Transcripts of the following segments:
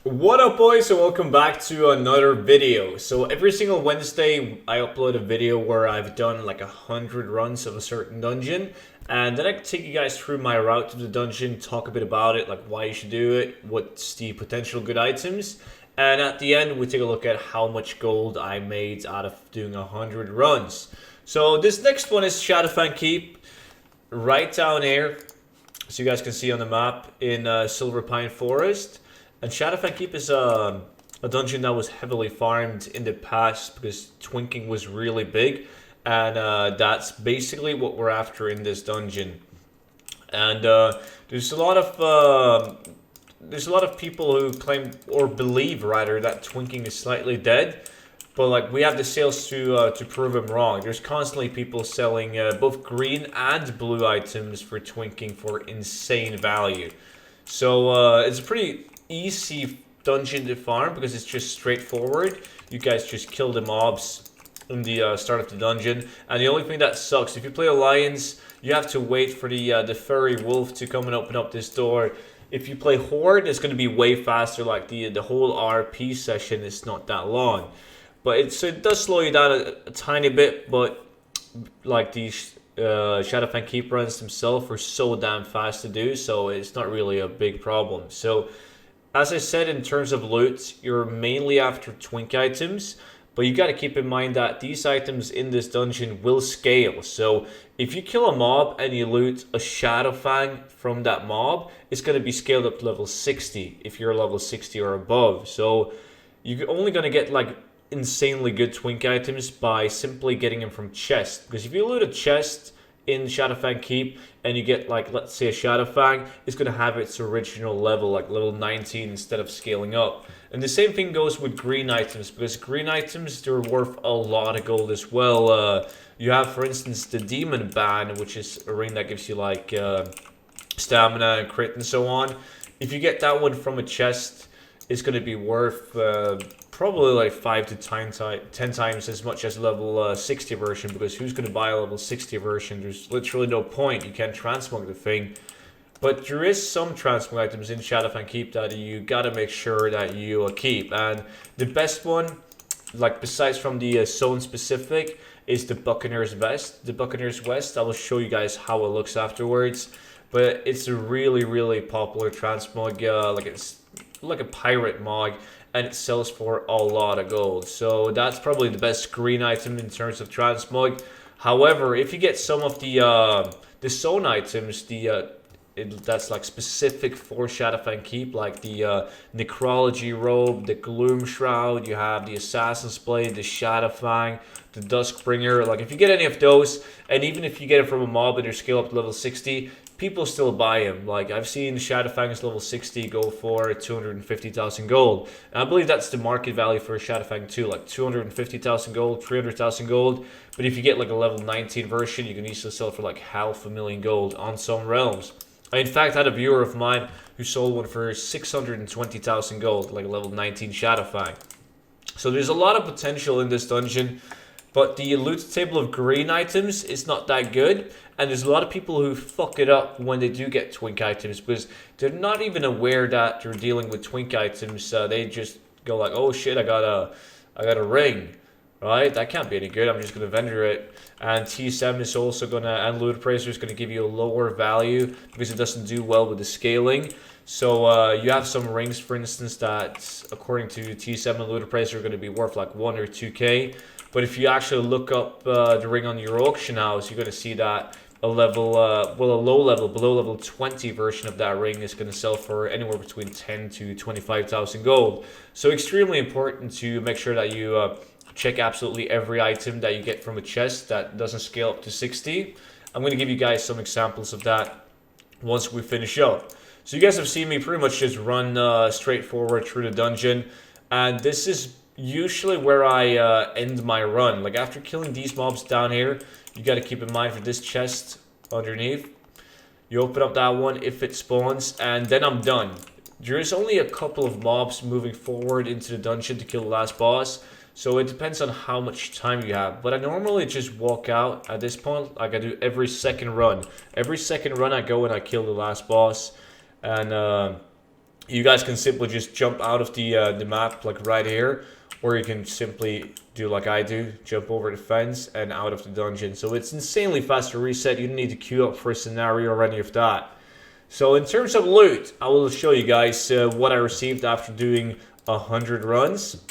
What up, boys, and welcome back to another video. So every single Wednesday I upload a video where I've done like 100 runs of a certain dungeon, and then I take you guys through my route to the dungeon, talk a bit about it, like why you should do it, what's the potential good items, and at the end we take a look at how much gold I made out of doing 100 runs. So this next one is Shadowfang Keep, right down here, so you guys can see on the map in Silver Pine Forest. And Shadowfang Keep is a dungeon that was heavily farmed in the past because twinking was really big, and that's basically what we're after in this dungeon. And there's a lot of people who claim or believe rather that twinking is slightly dead, but like we have the sales to prove them wrong. There's constantly people selling both green and blue items for twinking for insane value. So it's a pretty easy dungeon to farm because it's just straightforward. You guys just kill the mobs in the start of the dungeon, and the only thing that sucks, if you play Alliance, you have to wait for the furry wolf to come and open up this door. If you play Horde, it's going to be way faster. Like the whole RP session is not that long, but it does slow you down a tiny bit. But like these Shadowfang Keep runs themselves are so damn fast to do, so it's not really a big problem. So as I said, in terms of loot, you're mainly after twink items, but you got to keep in mind that these items in this dungeon will scale. So if you kill a mob and you loot a Shadowfang from that mob, it's going to be scaled up to level 60 if you're level 60 or above. So you're only going to get like insanely good twink items by simply getting them from chests. Because if you loot a chest in Shadowfang Keep and you get, like, let's say a Shadowfang, it's going to have its original level, like level 19, instead of scaling up. And the same thing goes with green items, because green items, they're worth a lot of gold as well. You have, for instance, the Demon Ban, which is a ring that gives you like stamina and crit and so on. If you get that one from a chest, it's going to be worth probably like 5 to 10 times as much as level 60 version, because who's going to buy a level 60 version? There's literally no point. You can't transmog the thing. But there is some transmog items in Shadowfang Keep that you got to make sure that you keep. And the best one, like besides from the zone specific, is the Buccaneer's Vest. The Buccaneer's Vest, I will show you guys how it looks afterwards. But it's a really, really popular transmog. It's like a pirate mod, and it sells for a lot of gold. So that's probably the best green item in terms of transmog. However, if you get some of the zone items, that's like specific for Shadowfang Keep, like the Necrology Robe, the Gloom Shroud, you have the Assassin's Blade, the Shadowfang, the Duskbringer. Like if you get any of those, and even if you get it from a mob and you scale up to level 60, people still buy him. Like I've seen Shadowfang's level 60 go for 250,000 gold. And I believe that's the market value for Shadowfang too, like 250,000 gold, 300,000 gold. But if you get like a level 19 version, you can easily sell for like 500,000 gold on some realms. I in fact had a viewer of mine who sold one for 620,000 gold, like a level 19 Shadowfang. So there's a lot of potential in this dungeon, but the loot table of green items is not that good. And there's a lot of people who fuck it up when they do get twink items, because they're not even aware that they're dealing with twink items. They just go like, oh shit, I got a ring, right? That can't be any good. I'm just gonna vendor it. And TSM is also gonna, and Loot Appraiser is gonna give you a lower value because it doesn't do well with the scaling. So you have some rings, for instance, that according to TSM and Loot Appraiser are gonna be worth like 1 or 2k. But if you actually look up the ring on your auction house, you're gonna see that a low level, below level 20 version of that ring is going to sell for anywhere between 10 to 25,000 gold. So extremely important to make sure that you check absolutely every item that you get from a chest that doesn't scale up to 60. I'm going to give you guys some examples of that once we finish up. So you guys have seen me pretty much just run straight forward through the dungeon, and this is usually where I end my run. Like after killing these mobs down here, you got to keep in mind for this chest underneath, you open up that one if it spawns, and then I'm done. There is only a couple of mobs moving forward into the dungeon to kill the last boss, so it depends on how much time you have. But I normally just walk out at this point, like I do every second run. Every second run I go and I kill the last boss, and you guys can simply just jump out of the map like right here, or you can simply do like I do, jump over the fence and out of the dungeon. So it's insanely fast to reset. You don't need to queue up for a scenario or any of that. So in terms of loot, I will show you guys what I received after doing 100 runs.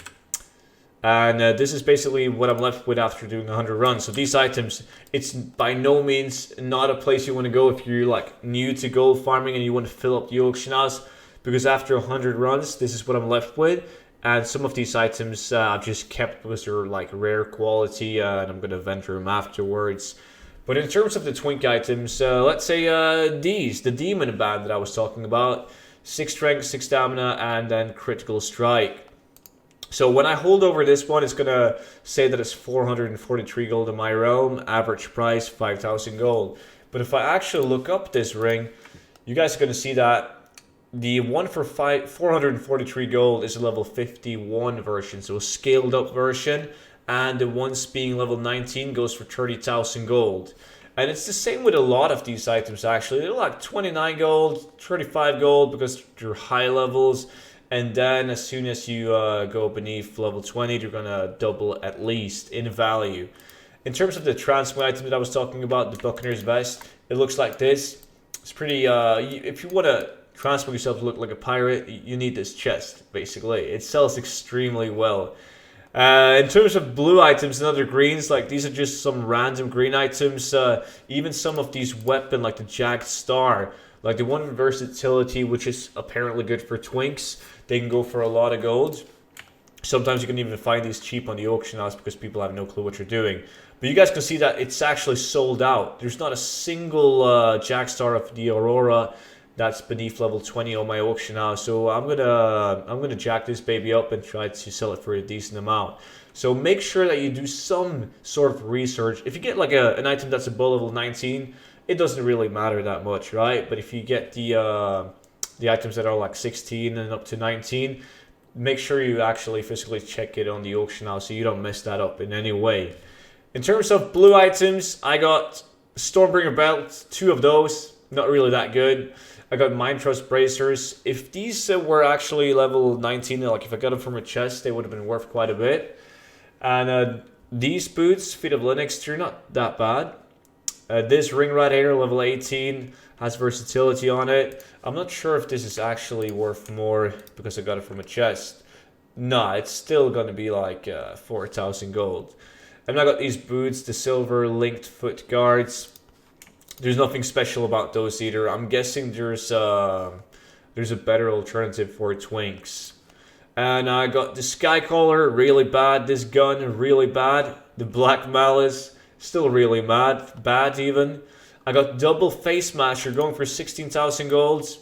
And this is basically what I'm left with after doing 100 runs. So these items, it's by no means not a place you want to go if you're like new to gold farming and you want to fill up the auction house. Because after 100 runs, this is what I'm left with. And some of these items I've just kept because they're like rare quality and I'm going to vendor them afterwards. But in terms of the twink items, let's say the demon band that I was talking about. 6 strength, 6 stamina, and then critical strike. So when I hold over this one, it's going to say that it's 443 gold in my realm. Average price, 5,000 gold. But if I actually look up this ring, you guys are going to see that the one for 443 gold is a level 51 version, so a scaled up version. And the ones being level 19 goes for 30,000 gold. And it's the same with a lot of these items actually. They're like 29 gold, 35 gold because they're high levels. And then as soon as you go beneath level 20, they're going to double at least in value. In terms of the transmog item that I was talking about, the Buccaneer's Vest, it looks like this. It's pretty, if you want to transmog yourself to look like a pirate, you need this chest, basically. It sells extremely well. In terms of blue items and other greens, like these are just some random green items. Even some of these weapon, like the Jagged Star, like the one with versatility, which is apparently good for twinks. They can go for a lot of gold. Sometimes you can even find these cheap on the auction house because people have no clue what you're doing. But you guys can see that it's actually sold out. There's not a single Jagged Star of the Aurora that's beneath level 20 on my auction house. So I'm gonna jack this baby up and try to sell it for a decent amount. So make sure that you do some sort of research. If you get like an item that's above level 19, it doesn't really matter that much, right? But if you get the items that are like 16 and up to 19, make sure you actually physically check it on the auction house so you don't mess that up in any way. In terms of blue items, I got Stormbringer Belt, 2 of those, not really that good. I got Mind Trust Bracers. If these were actually level 19, like if I got them from a chest, they would have been worth quite a bit. And these boots, Feet of Linux, they're not that bad. This ring right here, level 18, has versatility on it. I'm not sure if this is actually worth more because I got it from a chest. Nah, it's still going to be like 4,000 gold. And I got these boots, the silver linked foot guards. There's nothing special about those either. I'm guessing there's a better alternative for twinks. And I got the Sky Collar, really bad. This gun, really bad. The Black Malice, still really bad even. I got double Face Masher going for 16,000 golds.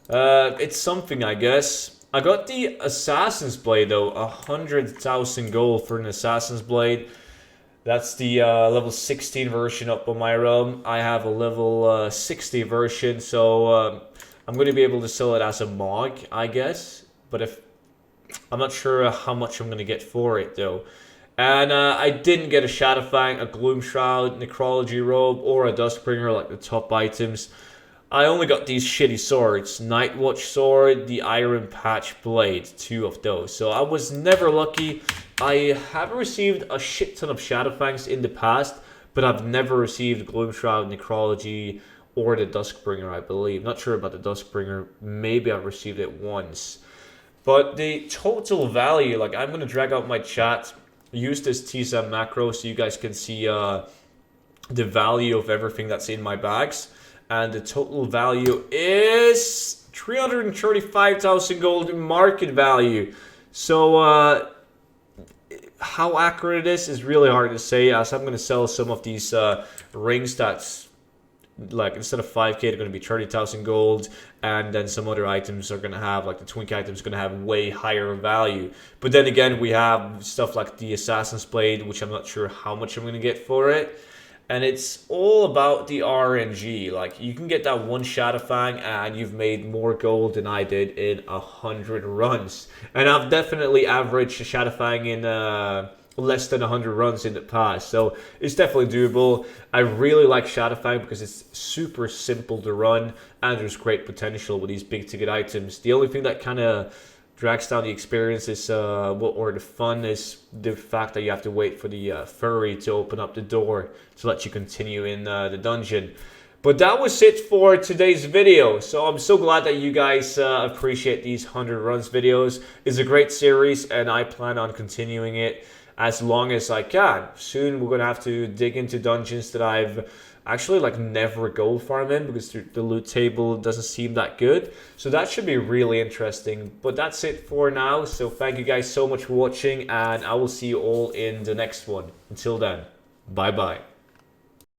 It's something, I guess. I got the Assassin's Blade though, 100,000 gold for an Assassin's Blade. That's the level 16 version up on my realm. I have a level 60 version, so I'm going to be able to sell it as a MOG, I guess. But if I'm not sure how much I'm going to get for it though. And I didn't get a Shadowfang, a Gloom Shroud, Necrology Robe, or a Duskbringer like the top items. I only got these shitty swords. Nightwatch Sword, the Iron Patch Blade, 2 of those. So I was never lucky. I have received a shit ton of Shadowfangs in the past, but I've never received Gloom Shroud, Necrology, or the Duskbringer, I believe. Not sure about the Duskbringer. Maybe I've received it once. But the total value, like I'm going to drag out my chat, use this TSM macro so you guys can see the value of everything that's in my bags. And the total value is 335,000 gold in market value. So how accurate it is really hard to say, as I'm going to sell some of these rings that's like instead of 5k they're going to be 30,000 gold, and then some other items are going to have, like the twink items, going to have way higher value. But then again, we have stuff like the Assassin's Blade, which I'm not sure how much I'm going to get for it. And it's all about the RNG. Like, you can get that one Shadowfang and you've made more gold than I did in 100 runs. And I've definitely averaged a Shadowfang in less than 100 runs in the past. So it's definitely doable. I really like Shadowfang because it's super simple to run and there's great potential with these big ticket items. The only thing that kind of drags down the experience is or the fun is the fact that you have to wait for the furry to open up the door to let you continue in the dungeon. But that was it for today's video. So I'm so glad that you guys appreciate these 100 runs videos. It's a great series and I plan on continuing it as long as I can. Soon we're gonna have to dig into dungeons that I've actually like never gold farm in because the loot table doesn't seem that good. So that should be really interesting. But that's it for now. So thank you guys so much for watching and I will see you all in the next one. Until then, bye bye.